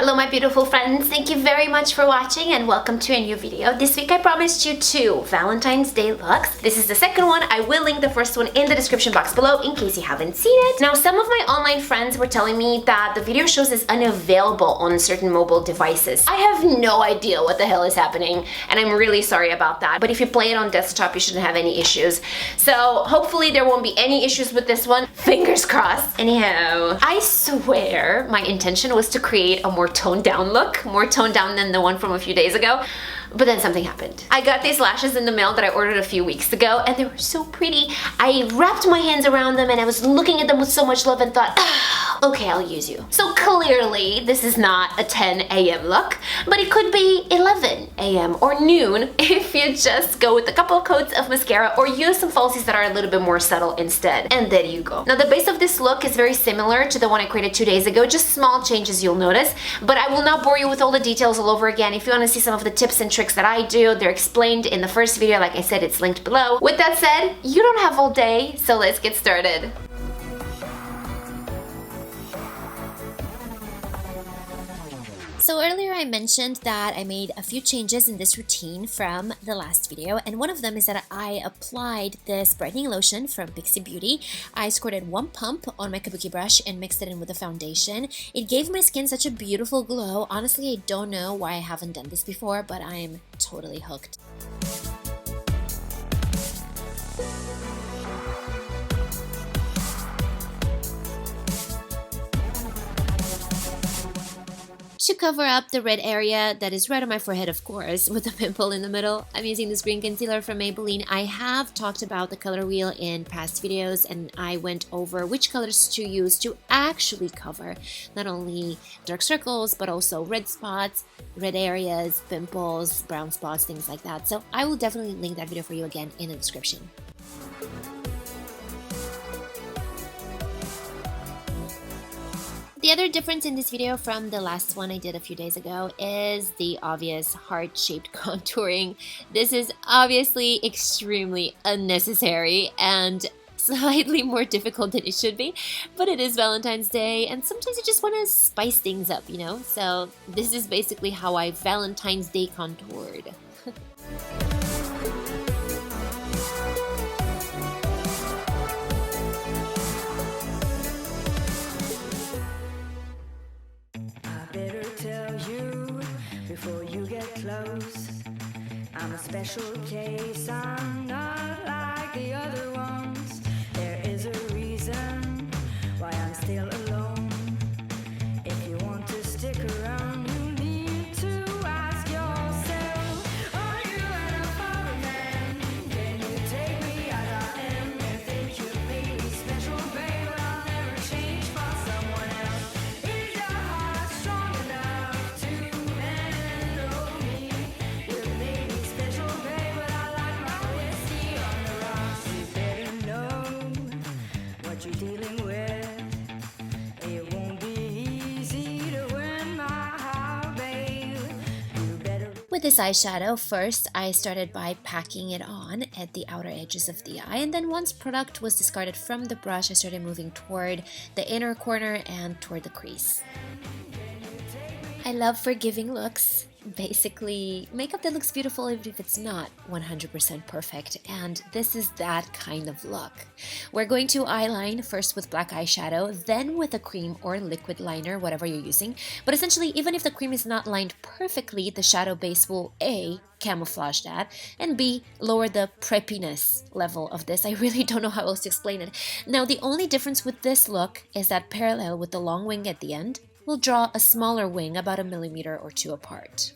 Hello my beautiful friends, thank you very much for watching and welcome to a new video. This week I promised you 2 Valentine's Day looks. This is the second one. I will link the first one in the description box below in case you haven't seen it. Now some of my online friends were telling me that the video shows is unavailable on certain mobile devices. I have no idea what the hell is happening and I'm really sorry about that. But if you play it on desktop you shouldn't have any issues. So hopefully there won't be any issues with this one. Fingers crossed. Anyhow, I swear my intention was to create a more toned down look, more toned down than the one from a few days ago, but then something happened. I got these lashes in the mail that I ordered a few weeks ago and they were so pretty. I wrapped my hands around them and I was looking at them with so much love and thought, okay, I'll use you. So clearly this is not a 10 a.m. look, but it could be 11 a.m. or noon if you just go with a couple of coats of mascara or use some falsies that are a little bit more subtle instead. And there you go. Now the base of this look is very similar to the one I created 2 days ago, just small changes you'll notice, but I will not bore you with all the details all over again. If you want to see some of the tips and tricks that I do, they're explained in the first video. Like I said, it's linked below. With that said, you don't have all day, so let's get started. So earlier I mentioned that I made a few changes in this routine from the last video, and one of them is that I applied this brightening lotion from Pixie Beauty. I squirted 1 pump on my kabuki brush and mixed it in with the foundation. It gave my skin such a beautiful glow. Honestly, I don't know why I haven't done this before, but I'm totally hooked. To cover up the red area that is right on my forehead, of course, with a pimple in the middle, I'm using this green concealer from Maybelline. I have talked about the color wheel in past videos and I went over which colors to use to actually cover not only dark circles but also red spots, red areas, pimples, brown spots, things like that. So I will definitely link that video for you again in the description. The other difference in this video from the last one I did a few days ago is the obvious heart-shaped contouring. This is obviously extremely unnecessary and slightly more difficult than it should be, but it is Valentine's Day and sometimes you just want to spice things up, you know? So this is basically how I Valentine's Day contoured. Before you get close, I'm a special case, I'm not like the other ones. There is a reason why I'm still alone. If you want to stick around, you need to ask yourself, are you enough of a man? Can you take me as I am? You think you made me special, babe, but I'll never change for someone else. Is your heart strong enough to With this eyeshadow, first I started by packing it on at the outer edges of the eye, and then once product was discarded from the brush, I started moving toward the inner corner and toward the crease. I love forgiving looks. Basically, makeup that looks beautiful even if it's not 100% perfect, and this is that kind of look. We're going to eyeline first with black eyeshadow, then with a cream or liquid liner, whatever you're using. But essentially, even if the cream is not lined perfectly, the shadow base will A, camouflage that, and B, lower the preppiness level of this. I really don't know how else to explain it. Now, the only difference with this look is that parallel with the long wing at the end, we'll draw a smaller wing about 1 millimeter or 2 apart.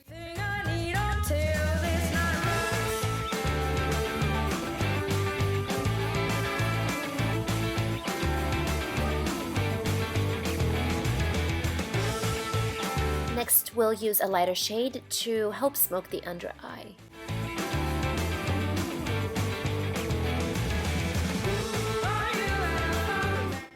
Next, we'll use a lighter shade to help smoke the under eye.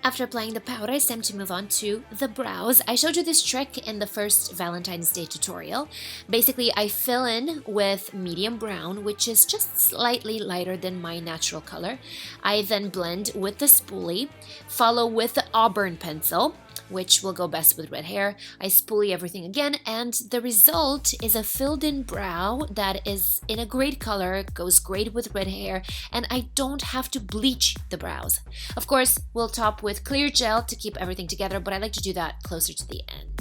After applying the powder, it's time to move on to the brows. I showed you this trick in the first Valentine's Day tutorial. Basically, I fill in with medium brown, which is just slightly lighter than my natural color. I then blend with the spoolie, follow with the auburn pencil, which will go best with red hair. I spoolie everything again, and the result is a filled-in brow that is in a great color, goes great with red hair, and I don't have to bleach the brows. Of course, we'll top with clear gel to keep everything together, but I like to do that closer to the end.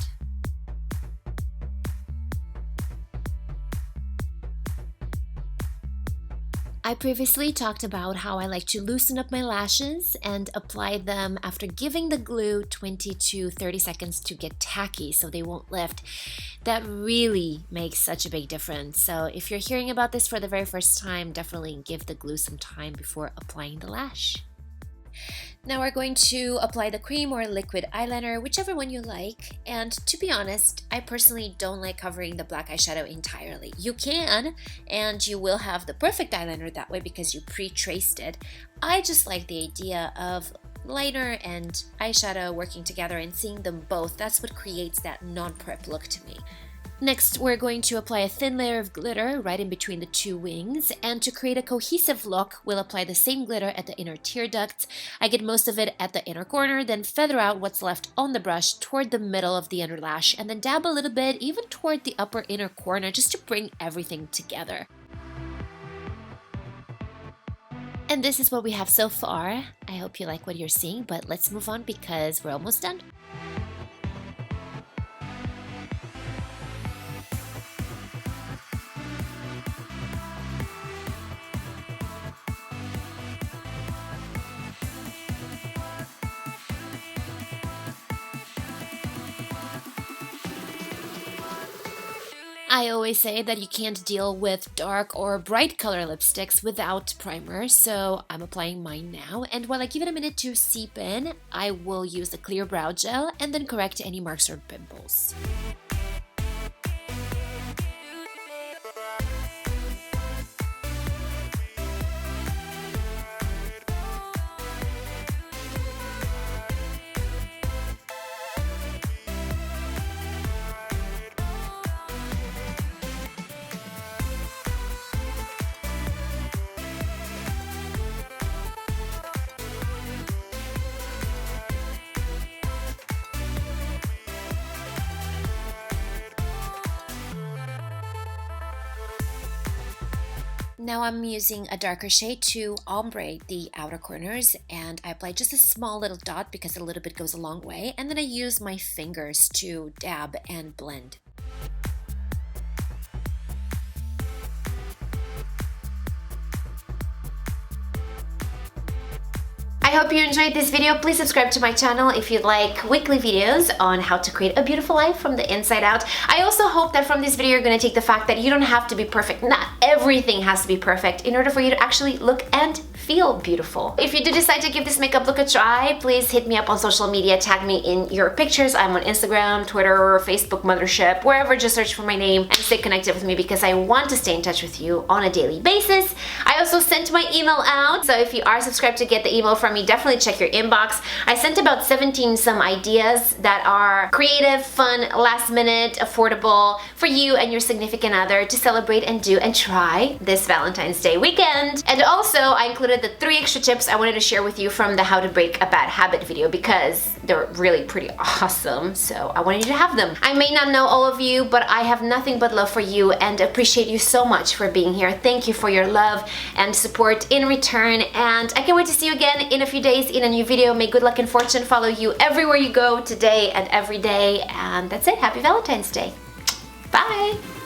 I previously talked about how I like to loosen up my lashes and apply them after giving the glue 20 to 30 seconds to get tacky so they won't lift. That really makes such a big difference. So if you're hearing about this for the very first time, definitely give the glue some time before applying the lash. Now we're going to apply the cream or liquid eyeliner, whichever one you like. And to be honest, I personally don't like covering the black eyeshadow entirely. You can, and you will have the perfect eyeliner that way because you pre-traced it. I just like the idea of liner and eyeshadow working together and seeing them both. That's what creates that non-prep look to me. Next, we're going to apply a thin layer of glitter right in between the two wings, and to create a cohesive look, we'll apply the same glitter at the inner tear ducts. I get most of it at the inner corner, then feather out what's left on the brush toward the middle of the under lash, and then dab a little bit even toward the upper inner corner just to bring everything together. And this is what we have so far. I hope you like what you're seeing, but let's move on because we're almost done. I always say that you can't deal with dark or bright color lipsticks without primer, so I'm applying mine now, and while I give it a minute to seep in, I will use the clear brow gel and then correct any marks or pimples. Now I'm using a darker shade to ombre the outer corners, and I apply just a small little dot because a little bit goes a long way, and then I use my fingers to dab and blend. I hope you enjoyed this video. Please subscribe to my channel if you'd like weekly videos on how to create a beautiful life from the inside out. I also hope that from this video you're going to take the fact that you don't have to be perfect. Not everything has to be perfect in order for you to actually look and feel beautiful. If you do decide to give this makeup look a try, please hit me up on social media, tag me in your pictures. I'm on Instagram, Twitter, Facebook, Mothership, wherever. Just search for my name and stay connected with me because I want to stay in touch with you on a daily basis. I also sent my email out, so if you are subscribed to get the email from me, definitely check your inbox. I sent about 17 some ideas that are creative, fun, last minute, affordable for you and your significant other to celebrate and do and try this Valentine's Day weekend. And also I included the 3 extra tips I wanted to share with you from the How to Break a Bad Habit video because they're really pretty awesome, so I wanted you to have them. I may not know all of you, but I have nothing but love for you and appreciate you so much for being here. Thank you for your love and support in return, and I can't wait to see you again in a few days in a new video. May good luck and fortune follow you everywhere you go today and every day, and that's it. Happy Valentine's Day. Bye!